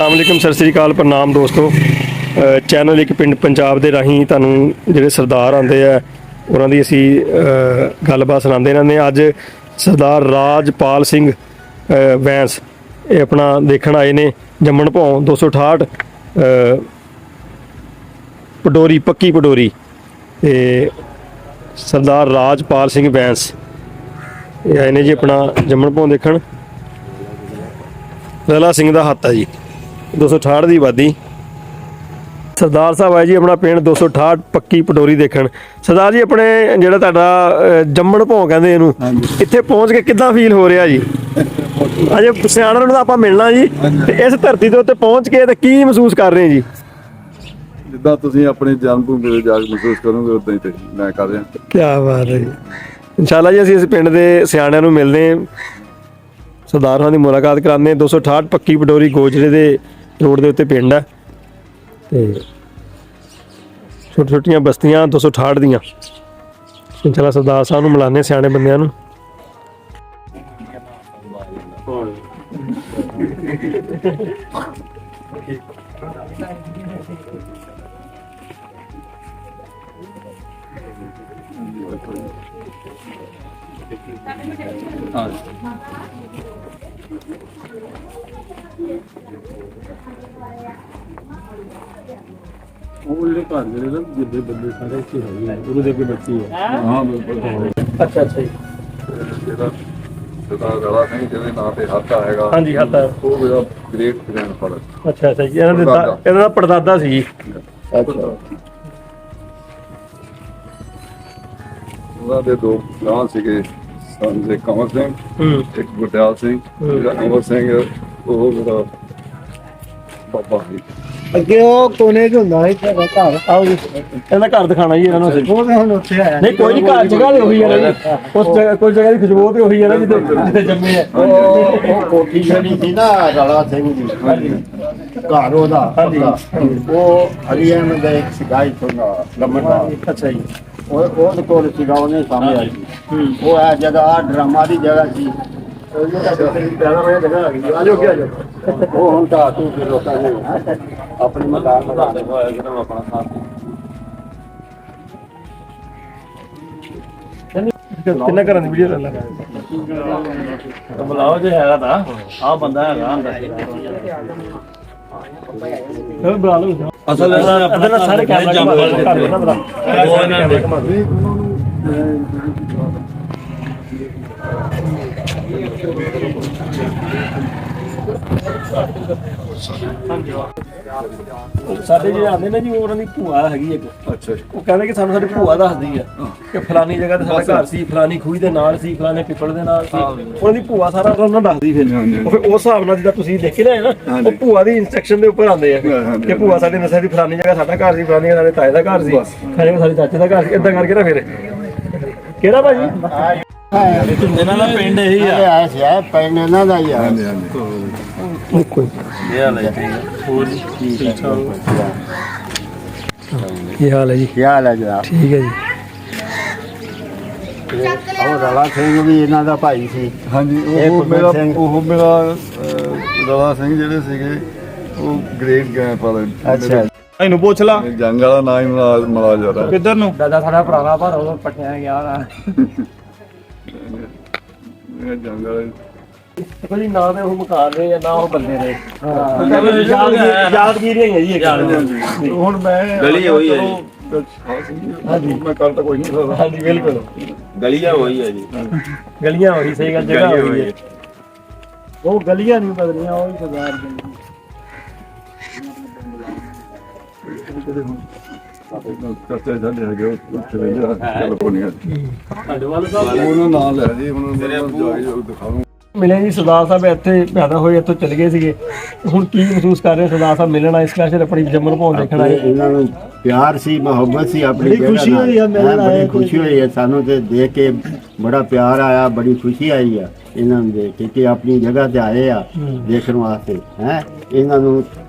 अस्सलामुअलैकुम सत श्री अकाल प्रणाम दोस्तों। चैनल एक पिंड पंजाब ਦੇ ਰਾਹੀਂ ਤੁਹਾਨੂੰ ਜਿਹੜੇ ਸਰਦਾਰ ਆਉਂਦੇ ਆ ਉਹਨਾਂ ਦੀ ਅਸੀਂ ਗੱਲਬਾਤ ਸੁਣਾਉਂਦੇ ਇਹਨਾਂ ਨੇ। ਅੱਜ ਸਰਦਾਰ ਰਾਜਪਾਲ ਸਿੰਘ ਵੈਂਸ ਇਹ ਆਪਣਾ ਦੇਖਣ ਆਏ ਨੇ ਜੰਮਣ ਭੌਂ 268 ਪਡੋਰੀ ਪੱਕੀ ਪਡੋਰੀ ਤੇ ਸਰਦਾਰ ਰਾਜਪਾਲ ਸਿੰਘ ਵੈਂਸ ਇਹ ਆਏ ਨੇ ਜੀ ਆਪਣਾ ਜੰਮਣ ਭੌਂ ਦੇਖਣ। ਰਲਾ ਸਿੰਘ ਦਾ ਹੱਥ ਆ ਜੀ 268 ਦੀ ਆਬਾਦੀ। ਸਰਦਾਰ ਸਾਹਿਬ ਹੈ ਜੀ ਆਪਣਾ ਪਿੰਡ 268 ਪੱਕੀ ਪਡੋਰੀ ਦੇਖਣ। ਸਰਦਾਰ ਜੀ ਆਪਣੇ ਜਿਹੜਾ ਤੁਹਾਡਾ ਜੰਮਣ ਭੌਂ ਕਹਿੰਦੇ ਇਹਨੂੰ ਇੱਥੇ ਪਹੁੰਚ ਕੇ ਕਿੱਦਾਂ ਫੀਲ ਹੋ ਰਿਹਾ ਜੀ? ਅਜੇ ਸਿਆਣਿਆਂ ਨੂੰ ਤਾਂ ਆਪਾਂ ਮਿਲਣਾ ਜੀ ਤੇ ਇਸ ਧਰਤੀ ਦੇ ਉੱਤੇ ਪਹੁੰਚ ਕੇ ਤੇ ਕੀ ਮਹਿਸੂਸ ਕਰ ਰਹੇ ਜੀ? ਜਿੱਦਾਂ ਤੁਸੀਂ ਆਪਣੀ ਜਨਮ ਭੂਮੀ ਤੇ ਜਾ ਕੇ ਮਹਿਸੂਸ ਕਰੋਗੇ ਉਦਾਂ ਹੀ ਤੇ ਮੈਂ ਕਰ ਰਿਹਾ। ਕੀ ਬਾਤ ਹੈ ਜੀ। ਇਨਸ਼ਾਅੱਲਾ ਜੀ ਅਸੀਂ ਇਸ ਪਿੰਡ ਦੇ ਸਿਆਣਿਆਂ ਨੂੰ ਮਿਲਦੇ ਹਾਂ, ਸਰਦਾਰਾਂ ਦੀ ਮੁਲਾਕਾਤ ਕਰਾਉਂਦੇ। 268 ਪੱਕੀ ਪਡੋਰੀ ਗੋਜਰੇ ਦੇ ਰੋਡ ਦੇ ਉੱਤੇ ਪਿੰਡ ਹੈ ਤੇ ਛੋਟੀ ਛੋਟੀਆਂ ਬਸਤੀਆਂ 268 ਦੀਆਂ। ਇਨਸ਼ਾਅੱਲਾ ਸਰਦਾਰ ਸਾਹਿਬ ਨੂੰ ਮਿਲਾਉਂਦੇ ਸਿਆਣੇ ਬੰਦਿਆਂ ਨੂੰ। ਉਹਦੇ ਘਰ ਦੇ ਨਾ ਜਿੱਦੇ ਬੰਦੇ ਸਾਰੇ ਇੱਥੇ ਹੋਏ ਆ, ਉਹਦੇ ਦੇ ਅੱਗੇ ਬੱਚੀ ਹੈ। ਹਾਂ ਬਿਲਕੁਲ। ਅੱਛਾ ਅੱਛਾ ਜੀ। ਜਿਹੜਾ ਸਰਦਾਰ ਰਲਾ ਸਿੰਘ ਜਿਹਦੇ ਨਾਂ ਤੇ ਹੱਥ ਹੈਗਾ, ਹਾਂਜੀ ਹੱਥ। ਉਹ ਮੇਰਾ ਗ੍ਰੇਟ ਗ੍ਰੈਂਡਫਾਦਰ। ਅੱਛਾ ਅੱਛਾ ਜੀ। ਇਹਨਾਂ ਦਾ ਪੜਦਾਦਾ ਸੀ। ਅੱਛਾ। ਉਹਨਾਂ ਦੇ ਦੋ ਨਾਂ ਸੀਗੇ, ਸੰਜੇ ਕੰਵਰ ਸਿੰਘ, ਇੱਕ ਗੁਰਦਿਆਲ ਸਿੰਘ। ਜਿਹੜਾ ਕੰਵਰ ਸਿੰਘ ਉਹ ਮੇਰਾ ਬਾਬਾ ਸੀ। ਅੱਗੇ ਉਹ ਕੋਨੇ 'ਚ ਹੁੰਦਾ ਸੀ ਘਰ। ਆਓ ਜੀ ਇਹਦਾ ਘਰ ਦਿਖਾਣਾ ਜੀ ਇਹਨਾਂ ਨੂੰ ਅਸੀਂ। ਉਹ ਤਾਂ ਹੁਣ ਉੱਥੇ ਆਇਆ ਨਹੀਂ ਕੋਈ ਨਹੀਂ, ਘਰ ਜਗ੍ਹਾ ਤੇ ਉਹੀ ਹੈ ਨਾ ਜੀ। ਉਸ ਜਗ੍ਹਾ ਕੋਈ ਜਗ੍ਹਾ ਦੀ ਖੁਸ਼ਬੂ ਤੇ ਉਹੀ ਹੈ ਨਾ ਜਿੱਥੇ ਜੰਮੇ ਆ। ਉਹ ਕੋਠੀ ਜਿਹੜੀ ਸੀ ਨਾ ਰਲਾ ਸਿੰਘ ਦੀ ਘਰ ਉਹਦਾ, ਉਹ ਹਰੀਆਣਾ ਦਾ ਇੱਕ ਸਿਗਾਈ ਤੋਂ ਲੰਮਾ। ਅੱਛਾ ਜੀ। ਉਹਦੇ ਕੋਲ ਸੀਗਾ, ਉਹਨੇ ਸਾਹਮਣੇ ਸੀ। ਉਹ ਹੈ ਜਗ੍ਹਾ ਡਰਾਮਾ ਦੀ ਜਗ੍ਹਾ ਸੀ। ਉਹ ਹੁਣ ਤਾਂ ਤੂੰ ਫਿਰ ਲੋਕਾਂ ਨੇ ਆਪਣੀ ਮਕਾਨ ਬਣਾ ਲਿਆ ਹੋਇਆ ਜਿਹੜਾ ਆਪਣਾ ਸਾਥ। ਕਿੰਨਾ ਘਰਾਂ ਦੀ ਵੀਡੀਓ ਲੈ ਲਾ ਬੁਲਾਓ ਜੇ ਹੈਗਾ ਤਾਂ ਆਹ ਬੰਦਾ ਹੈਗਾ ਅੰਦਰ। ਬੁਲਾ ਲਓ। ਅਸਲ ਇਹਦਾ ਸਾਰੇ ਕੈਮਰਾ ਕਰ ਦੇਣਾ ਬੜਾ। ਸਾਡੇ ਜਿਹੜੇ ਆਉਂਦੇ ਨੇ ਜੀ ਉਹਨਾਂ ਦੀ ਭੂਆ ਹੈਗੀ ਇੱਕ। ਅੱਛਾ ਜੀ। ਉਹ ਕਹਿੰਦੇ ਕਿ ਸਾਨੂੰ ਸਾਡੀ ਭੂਆ ਦੱਸਦੀ ਆ ਕਿ ਫਲਾਨੀ ਜਗ੍ਹਾ ਤੇ ਸਾਡਾ ਘਰ ਸੀ, ਫਲਾਨੀ ਖੂਹੀ ਦੇ ਨਾਲ ਸੀ, ਫਲਾਨੇ ਪਿੱਪਲ ਦੇ ਨਾਲ ਸੀ। ਉਹਨਾਂ ਦੀ ਭੂਆ ਸਾਰਾ ਉਹਨਾਂ ਦੱਸਦੀ ਫਿਰ। ਉਹ ਫਿਰ ਉਸ ਹਿਸਾਬ ਨਾਲ ਜਿੱਦਾਂ ਤੁਸੀਂ ਦੇਖੇ ਨਾ ਉਹ ਭੂਆ ਦੀ ਇੰਸਟਰਕਸ਼ਨ ਦੇ ਉੱਪਰ ਆਉਂਦੇ ਆ ਕਿ ਭੂਆ ਸਾਡੇ ਦੱਸਿਆ ਦੀ ਫਲਾਨੀ ਜਗ੍ਹਾ ਸਾਡਾ ਘਰ ਸੀ, ਫਲਾਨੀ ਸਾਡੇ ਤਾਏ ਦਾ ਘਰ ਸੀ, ਖਰੇ ਸਾਡੇ ਚਾਚੇ ਦਾ ਘਰ ਸੀ। ਏਦਾਂ ਕਰਕੇ ਨਾ ਫਿਰ ਕਿਹੜਾ ਭਾਜੀ ਇਹਨਾਂ ਦਾ ਪਿੰਡ ਇਹੀ ਆ। ਆਇਆ ਸੀ ਪਿੰਡ ਇਹਨਾਂ ਦਾ ਹੀ ਆ। ਹਾਂਜੀ ਹਾਂਜੀ। ਇਹ ਹਾਲ ਹੈ ਹੋਰ ਕੀ ਹਾਲ ਹੈ ਜੀ? ਕੀ ਹਾਲ ਹੈ ਜਨਾਬ? ਠੀਕ ਹੈ ਜੀ। ਉਹ ਰਲਾ ਸਿੰਘ ਵੀ ਇਹਨਾਂ ਦਾ ਭਾਈ ਸੀ। ਹਾਂਜੀ ਇਹ ਉਹ ਮੇਰਾ ਸਿੰਘ। ਰਲਾ ਸਿੰਘ ਜਿਹੜੇ ਸੀਗੇ ਉਹ ਗ੍ਰੇਟ ਗ੍ਰੈਂਡਫਾਦਰ। ਅੱਛਾ। ਇਹਨੂੰ ਪੁੱਛ ਲਾ ਜੰਗ ਵਾਲਾ ਨਾਂ ਹੀ ਮਲਾ ਜਾ ਰਿਹਾ। ਕਿੱਧਰ ਨੂੰ ਦਾਦਾ ਸਾਡਾ ਪੁਰਾਣਾ ਪਰ ਉਹ ਪੱਟਿਆ ਗਿਆ ਨਾ। ਇਹ ਜੰਗ ਵਾਲੇ ਦੇਖੋ ਜੀ, ਨਾ ਤੇ ਉਹ ਮਕਾਨ ਨੇ ਨਾ ਉਹ ਬੰਦੇ ਨੇ। ਯਾਦਗੀਰੀਆਂ ਹੀ ਹੈ ਜੀ। ਹੁਣ ਮੈਂ ਗਲੀ ਹੋਈ ਹੈ ਜੀ। ਹਾਂਜੀ ਮੈਂ ਕੱਲ ਤਾਂ ਕੋਈ ਨਹੀਂ ਸਕਦਾ। ਹਾਂਜੀ ਬਿਲਕੁਲ ਗਲੀਆਂ ਹੋਈ ਹੈ ਜੀ। ਗਲੀਆਂ ਹੋਈ, ਸਹੀ ਗੱਲ, ਜਗ੍ਹਾ ਹੋਈ ਹੈ। ਉਹ ਗਲੀਆਂ ਨਹੀਂ ਬਦਲੀਆਂ, ਉਹ ਹੀ ਸਰਦਾਰ ਜੀ। ਕਰਤੇ ਜਾਂਦੇ ਹੈਗੇ ਉਹ ਚਲੇ ਜਾ ਚੱਲ ਕੋਨੀਆਂ ਸਾਡੇ ਵੱਲ ਸਾਹਿਬ ਉਹਨਾਂ ਨਾਲ ਲੈ ਜੀ ਹੁਣ ਜਾ ਕੇ ਦਿਖਾਉਂ। ਮਿਲੇ ਜੀ ਸਰਦਾਰ ਸਾਹਿਬ ਇੱਥੇ ਪੈਦਾ ਹੋਏ, ਇੱਥੋਂ ਚਲੇ ਗਏ ਸੀਗੇ। ਹੁਣ ਕੀ ਮਹਿਸੂਸ ਕਰ ਰਹੇ ਸਰਦਾਰ ਸਾਹਿਬ ਮਿਲਣ ਆਏ, ਸਪੈਸ਼ਲ ਆਪਣੀ ਜੰਮਣ ਭੌਂ ਦੇਖਣ ਆਏ? ਇਹਨਾਂ ਨੂੰ ਪਿਆਰ ਸੀ, ਮੁਹੱਬਤ ਸੀ, ਆਪਣੀ ਬੜੀ ਖੁਸ਼ੀ ਹੋਈ ਆ ਮਿਲਣ ਆਏ। ਬੜੀ ਖੁਸ਼ੀ ਹੋਈ ਹੈ ਸਾਨੂੰ ਤੇ ਦੇਖ ਕੇ, ਬੜਾ ਪਿਆਰ ਆਇਆ, ਬੜੀ ਖੁਸ਼ੀ ਆਈ ਆ ਇਹਨਾਂ ਨੂੰ ਦੇਖ ਕੇ ਕਿ ਆਪਣੀ ਜਗ੍ਹਾ ਤੇ ਆਏ ਆ ਦੇਖਣ ਵਾਸਤੇ। ਹੈ ਇਹਨਾਂ ਨੂੰ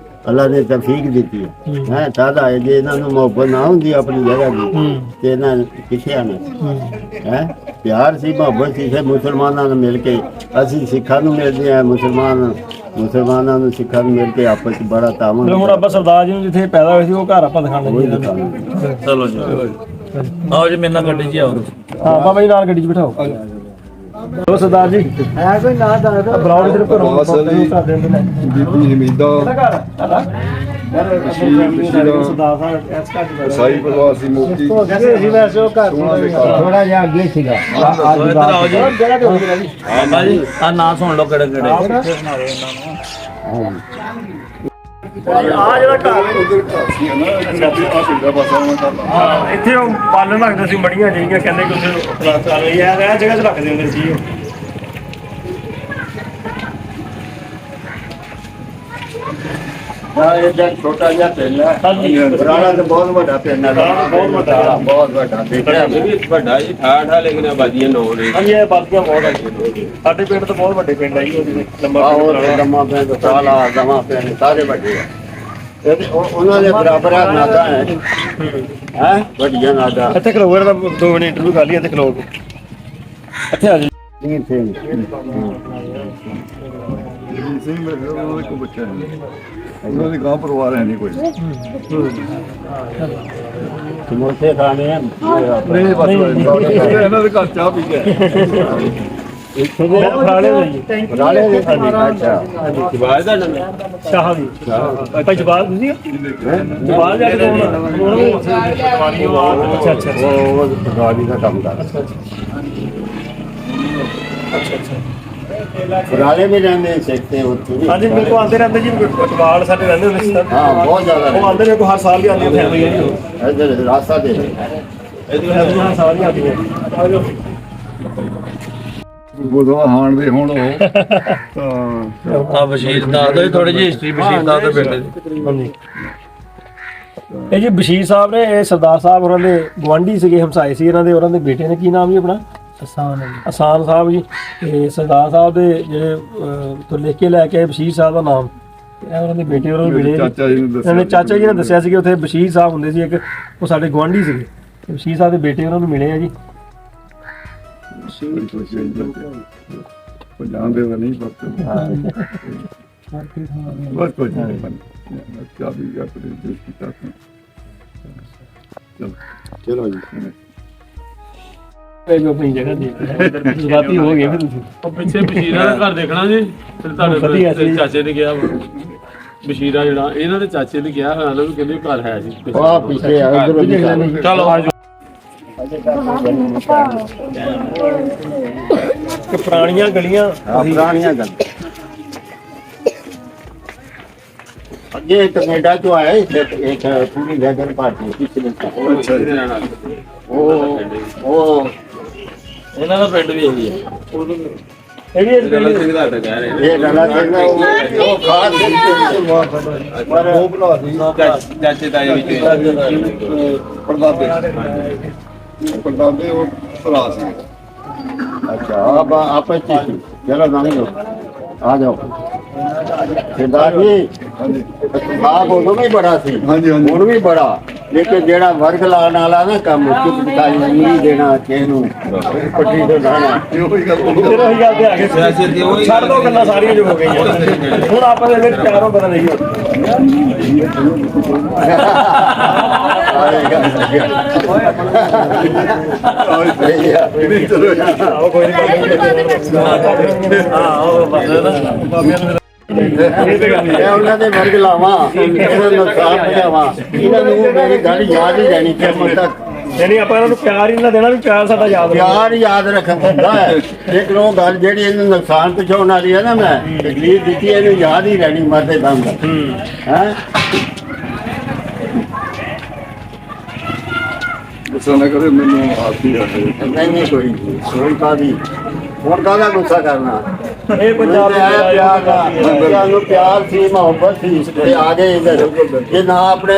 अल्लाह ने तौफीक दी है तादा है जे इन्होंने मोहब्बत ना होंगी अपनी जगह की ते इन्हें किथे आना है प्यार सी मोहब्बत सी मुसलमानों ने मिल के असी सिखा मिलते हैं मुसलमान ਮੁਸਲਮਾਨਾਂ ਨੂੰ ਸਿੱਖਾਂ ਨੂੰ ਮਿਲ ਕੇ ਆਪਸ ਵਿੱਚ ਬੜਾ ਤਾਮਨ ਹੁਣ ਆਪਾਂ ਸਰਦਾਰ ਜੀ ਨੂੰ ਜਿੱਥੇ ਪੈਦਾ ਹੋਏ ਸੀ ਉਹ ਘਰ ਆਪਾਂ ਦਿਖਾਣ ਉਹੀ ਲੱਗੇ ਦਿਖਾਉਣਾ। ਚਲੋ ਜੀ ਆਓ ਜੀ ਮੇਰੇ ਨਾਲ ਗੱਡੀ 'ਚ ਆਓ ਹਾਂ ਬਾਬਾ ਜੀ ਨਾਲ ਗੱਡੀ 'ਚ ਬਿਠਾਓ ਉਹ ਸਰਦਾਰ ਜੀ ਹੈ ਕੋਈ ਨਾ ਦੱਸਦਾ ਬਰਾਉਡ ਸਿਰਫ ਘਰੋਂ ਬਾਬਾ ਸਾਹਿਬ ਜੀ। ਘਰ ਦੇ ਅੰਦਰ ਲੈ ਬੀਬੀ ਹਮੀਦਾ ਘਰ ਆਦਾ ਸਰਦਾਰ ਸਾਹਿਬ ਇਸ ਘਰ ਚ ਸਾਈ ਪਰਿਵਾਰ ਸੀ ਮੁਕਤੀ ਅਸੀਂ ਵੈਸੇ ਉਹ ਘਰ ਸੋਹਣਾ ਦੇ ਘਰ ਥੋੜਾ ਜਿਹਾ ਅੱਗੇ ਸੀਗਾ ਇੱਧਰ ਆਓ ਜੀ ਜਗ੍ਹਾ ਤੇ ਹੋ ਗਈ ਜੀ ਬਾਬਾ ਜੀ ਆ ਨਾਂ ਸੁਣ ਲਓ ਕਿਹੜੇ ਕਿਹੜੇ ਆ ਜਿਹੜਾ ਘਰ ਉਧਰ ਘਰ ਸੀ ਨਾ ਆ ਪਿੰਡਾ ਪਾਸਾ ਉਹਨਾਂ ਦਾ ਹਾਂ ਇੱਥੇ ਉਹ ਪਾਲਣ ਰੱਖਦੇ ਸੀ ਮੜੀਆਂ ਜਿਹੜੀਆਂ ਕਹਿੰਦੇ ਕਿ ਉੱਥੇ ਕਲਾਸ ਚੱਲ ਰਹੀ ਹੈ ਇਹ ਜਗ੍ਹਾ 'ਚ ਰੱਖਦੇ ਹੁੰਦੇ ਸੀ ਉਹ ਹਾਂ ਇਹ ਛੋਟਾ ਜਿਹਾ ਪਿੰਡ ਹੈ ਪੁਰਾਣਾ ਤੇ ਬਹੁਤ ਵੱਡਾ ਪਿੰਡ ਹੈ ਬਹੁਤ ਵੱਡਾ। ਹਾਂ, ਬਹੁਤ ਵੱਡਾ ਦੇਖਿਆ ਇਹ ਵੀ ਵੱਡਾ ਜੀ ਠਾਠਾ ਲੇਕਿਨ ਆਬਾਦੀਆਂ 9 ਨੇ ਹਾਂਜੀ ਇਹ ਬਾਤੀਆਂ ਬਹੁਤ ਹੈ ਸਾਡੇ ਪਿੰਡ ਤੋਂ ਬਹੁਤ ਵੱਡੇ ਪਿੰਡ ਹੈ ਜੀ ਉਹਦੇ ਲੰਬਾ ਆਹੋ ਪਿੰਡ ਪੁਰਾਣਾ। ਲੰਮਾ ਪਿੰਡ ਸਾਲਾ ਦਮਾ ਪਿੰਡ ਸਾਰੇ ਵੱਡੇ ਆ ਉਹਨਾਂ ਦੇ ਬਰਾਬਰ ਆ ਨਾਦਾ ਹੈ ਹੈ ਵੱਡੀਆਂ ਨਾਦਾ ਇੱਥੇ ਖਲੋ ਇਹਦਾ 2 ਮਿੰਟ ਇੰਟਰਵਿਊ ਕਰ ਲਈ ਇੱਥੇ ਖਲੋ ਕੇ ਇੱਥੇ ਆ ਜੀ ਜੀ ਸਿੰਘ ਜੀ ਸਿੰਘ ਮੇਰੇ ਉਹਨਾਂ ਦਾ ਕੋਈ ਬੱਚਾ ਨਹੀਂ ਉਹਨਾਂ ਦੇ ਗਾਂ ਪਰਿਵਾਰ ਹੈ ਨਹੀਂ ਕੋਈ ਸਮੋਸੇ ਖਾਣੇ ਆ ਨਹੀਂ ਬਸ ਇਹਨਾਂ ਦੇ ਘਰ ਚਾਹ ਪੀ ਕੇ ਮੈਂ ਫਰਾਲੇ ਦਾ ਜੀ ਰਾਲੇ ਦੇ ਅੱਛਾ ਜਵਾਜ਼ ਦਾ ਨੰਬਰ ਸ਼ਾਹ ਜੀ ਭਾਈ ਜਵਾਬ ਤੁਸੀਂ ਜਵਾਬ ਜਾ ਕੇ ਅੱਛਾ ਅੱਛਾ ਉਹ ਗਾੜੀ ਦਾ ਕੰਮ ਕਰਦਾ ਰਾਲੇ ਵਿੱਚ ਰਹਿੰਦੇ ਸਿੱਖਦੇ ਉੱਥੇ ਵੀ। ਹਾਂਜੀ ਮੇਰੇ ਕੋਲ ਆਉਂਦੇ ਰਹਿੰਦੇ ਜੀ ਕਟਵਾਲ ਸਾਡੇ ਰਹਿੰਦੇ ਹੁੰਦੇ ਸੀ ਹਾਂ ਬਹੁਤ ਜ਼ਿਆਦਾ ਉਹ ਆਉਂਦੇ ਨੇ ਕੋ ਹਰ ਸਾਲ ਹੀ ਆਉਂਦੀਆਂ ਫੈਮਲੀਆਂ ਜੀ ਇੱਧਰ ਰਾਸਤਾ ਦੇ ਹਰ ਸਾਲ ਹੀ ਆਉਂਦੀਆਂ ਗੁਰਦੁਆਰਾ ਹਾਣ ਦੇ ਹੁਣ ਉਹ ਤਾਂ ਆ ਬਸ਼ੀਰ ਦੱਸ ਦਿਓ ਥੋੜੀ ਜਿਹੀ ਹਿਸਟਰੀ ਬਸ਼ੀਰ ਦੱਸ ਦਿਓ ਪਿੰਡ ਦੀ ਹਾਂਜੀ ਇਹ ਜੀ ਬਸ਼ੀਰ ਸਾਹਿਬ ਨੇ ਇਹ ਸਰਦਾਰ ਸਾਹਿਬ ਉਹਨਾਂ ਦੇ ਗਵਾਂਢੀ ਸੀਗੇ ਹਮਸਾਏ ਸੀ ਇਹਨਾਂ ਦੇ ਉਹਨਾਂ ਦੇ ਬੇਟੇ ਨੇ ਕੀ ਨਾਮ ਜੀ ਆਪਣਾ ਅਸਾਨ ਸਾਹਿਬ ਜੀ ਤੇ ਸਰਦਾਰ ਸਾਹਿਬ ਦੇ ਜਿਹੜੇ ਤੋਂ ਲਿਖ ਕੇ ਲੈ ਕੇ ਆਏ ਬਸ਼ੀਰ ਸਾਹਿਬ ਦਾ ਨਾਮ ਇਹ ਉਹਨਾਂ ਦੇ ਬੇਟੇ ਉਹਨਾਂ ਨੂੰ ਮਿਲੇ ਚਾਚਾ ਜੀ ਨੇ ਦੱਸਿਆ ਇਹਨਾਂ ਨੇ ਚਾਚਾ ਜੀ ਨੇ ਦੱਸਿਆ ਸੀ ਕਿ ਉੱਥੇ ਬਸ਼ੀਰ ਸਾਹਿਬ ਹੁੰਦੇ ਸੀ ਇੱਕ ਉਹ ਸਾਡੇ ਗਵਾਂਢੀ ਸੀਗੇ ਤੇ ਬਸ਼ੀਰ ਸਾਹਿਬ ਦੇ ਬੇਟੇ ਉਹਨਾਂ ਨੂੰ ਮਿਲੇ ਆ ਜੀ ਪੰਜਾਬ ਦੇ ਤਾਂ ਨਹੀਂ ਪਤਾ ਬਸ ਕੁਝ ਨਹੀਂ ਕਿਆ ਵੀ ਆਪਣੇ ਦੇਸ਼ ਦੀ ਤਾਕਤ ਚਲੋ ਜੀ ਇਹ ਜੋ ਆਪਣੀ ਜਗ੍ਹਾ ਦੇਖ ਜਜ਼ਬਾਤੀ ਹੋ ਗਏ ਫਿਰ ਤੁਸੀਂ ਉਹ ਪਿੱਛੇ ਬਸ਼ੀਰਾਂ ਦਾ ਘਰ ਦੇਖਣਾ ਜੀ ਫਿਰ ਵਧੀਆ ਸੀ। ਤੁਹਾਡੇ ਚਾਚੇ ਨੇ ਕਿਹਾ ਵਾ ਬਸ਼ੀਰਾ ਜਿਹੜਾ ਇਹਨਾਂ ਦੇ ਚਾਚੇ ਨੇ ਕਿਹਾ ਹਾਲੇ ਵੀ ਕਹਿੰਦੇ ਘਰ ਹੈ ਜੀ ਆ ਪਿੱਛੇ ਆ ਉਧਰ ਵੀ ਚਲੋ ਕਿ ਪੁਰਾਣੀਆਂ ਗਲੀਆਂ ਪੁਰਾਣੀਆਂ ਗੱਲ ਅੱਗੇ ਕੈਨੇਡਾ ਤੋਂ ਆਇਆ ਇੱਕ ਪੂਰੀ ਵੈਗਨ ਪਾਰਟੀ ਪਿਛਲੇ ਸਾਲ। ਅੱਛਾ ਜੀ ਉਹ ਇਹਨਾਂ ਦਾ ਪਿੰਡ ਵੀ ਇਹੀ ਹੈ ਇਹ ਵੀ ਇਸ ਗੱਲ ਗਲੀ ਸਿੰਘ ਦਾ ਤਾਂ ਕਹਿ ਰਹੇ ਇਹ ਗੱਲਾਂ ਕਹਿੰਦਾ ਉਹ ਖਾਸ ਪਰ ਉਹ ਭਰਾ ਦੀ ਚਾਚੇ ਤਾਏ ਵਿੱਚ ਪਰਦਾਦੇ ਪਰਦਾਦੇ ਉਹ ਭਰਾ ਸੀ ਅੱਛਾ ਆਪ ਆਪਸ ਚ ਜਰਾ ਨਾਮ ਲੋ ਆ ਜਾਓ ਸਰਦਾਰ ਜੀ ਹਾਂਜੀ ਆਪ ਉਦੋਂ ਵੀ ਬੜਾ ਸੀ ਹਾਂਜੀ, ਹਾਂਜੀ। ਹੁਣ ਵੀ ਬੜਾ ਲੇਕਿਨ ਜਿਹੜਾ ਵਰਗ ਲਾਉਣ ਵਾਲਾ ਨਾ ਕੰਮ ਚੁੱਪ ਚੁਪਾਈ ਨਹੀਂ ਦੇਣਾ ਕਿਸੇ ਨੂੰ ਪੱਟੀ ਤੋਂ ਲਾਣਾ ਇਹੋ ਹੀ ਗੱਲ ਫਿਰ ਉਹੀ ਗੱਲ ਤੇ ਆ ਗਏ ਸਿਆਸਤ ਦੀ ਉਹੀ ਛੱਡ ਦੋ ਗੱਲਾਂ ਸਾਰੀਆਂ ਜੋ ਹੋ ਗਈਆਂ ਹੁਣ ਆਪਾਂ ਦੇ ਵਿੱਚ ਪਿਆਰੋਂ ਪਤਾ ਨਹੀਂ ਆਓ ਕੋਈ ਨਹੀਂ ਹਾਂ ਉਹ ਬਸ ਨਾ ਮੈਂ ਉਹਨਾਂ ਦੇ ਵਰਗ ਲਾਵਾਂ ਇਹਨਾਂ ਨੂੰ ਨੁਕਸਾਨ ਪਹੁੰਚਾਵਾਂ ਇਹਨਾਂ ਨੂੰ ਮੇਰੀ ਗੱਲ ਯਾਦ ਹੀ ਰਹਿਣੀ ਕਿਸਮਤ ਤੱਕ ਯਾਨੀ ਆਪਾਂ ਇਹਨਾਂ ਨੂੰ ਪਿਆਰ ਹੀ ਨਾ ਦੇਣਾ ਵੀ ਪਿਆਰ ਸਾਡਾ ਯਾਦ ਰੱਖੋ ਪਿਆਰ ਯਾਦ ਰੱਖਣ ਹੁੰਦਾ ਹੈ ਲੇਕਿਨ ਉਹ ਗੱਲ ਜਿਹੜੀ ਇਹਨੂੰ ਨੁਕਸਾਨ ਪਹੁੰਚਾਉਣ ਵਾਲੀ ਹੈ ਨਾ ਮੈਂ ਤਕਲੀਫ ਦਿੱਤੀ ਇਹਨੂੰ ਯਾਦ ਹੀ ਰਹਿਣੀ ਮਰਦੇ ਦਮ ਤੱਕ ਹੈ ਗੁੱਸਾ ਨਾ ਕਰੇ ਮੈਨੂੰ ਆਤੀ ਆ ਨਹੀਂ ਕੋਈ ਹੁਣ ਕਾਹਦਾ ਗੁੱਸਾ ਕਰਨਾ ਇਹ ਪੰਜਾਬ ਪਿਆਰ ਨੂੰ ਪਿਆਰ ਸੀ ਮੁਹੱਬਤ ਸੀ ਤੇ ਆ ਗਏ ਇੱਧਰ ਜੇ ਨਾ ਆਪਣੇ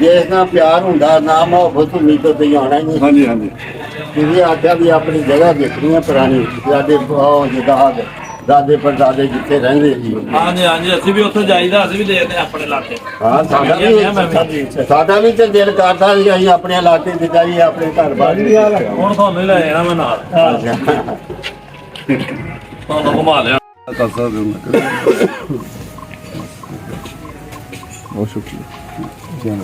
ਦੇਸ਼ ਨਾਲ ਪਿਆਰ ਹੁੰਦਾ ਨਾ ਮੁਹੱਬਤ ਹੁੰਦੀ ਤਾਂ ਤੁਸੀਂ ਆਉਣਾ ਹੀ ਨਹੀਂ ਹਾਂਜੀ ਹਾਂਜੀ ਤੁਸੀਂ ਆਖਿਆ ਵੀ ਆਪਣੀ ਜਗ੍ਹਾ ਦੇਖਣੀ ਹੈ ਪੁਰਾਣੀ ਸਾਡੇ ਜਿੱਦਾਂ ਦਾਦੇ ਪੜਦਾਦੇ ਜਿੱਥੇ ਰਹਿੰਦੇ ਸੀ ਹਾਂਜੀ ਹਾਂਜੀ ਅਸੀਂ ਵੀ ਉੱਥੇ ਜਾਈਦਾ ਅਸੀਂ ਵੀ ਦੇਖਦੇ ਹਾਂ ਆਪਣੇ ਇਲਾਕੇ ਹਾਂ ਸਾਡਾ ਵੀ ਤੇ ਦਿਲ ਕਰਦਾ ਸੀ ਅਸੀਂ ਆਪਣੇ ਇਲਾਕੇ ਤੇ ਜਾਈਏ ਆਪਣੇ ਘਰ ਬਾਹਰ ਹੁਣ ਤੁਹਾਨੂੰ ਹੀ ਲੈ ਜਾਣਾ ਮੈਂ ਨਾਲ ਤੁਹਾਨੂੰ ਘੁਮਾ ਲਿਆ ਕਰ ਸਕਦੇ ਹੋ ਨਾ ਕਰੇ। ਬਹੁਤ ਸ਼ੁਕਰੀਆ।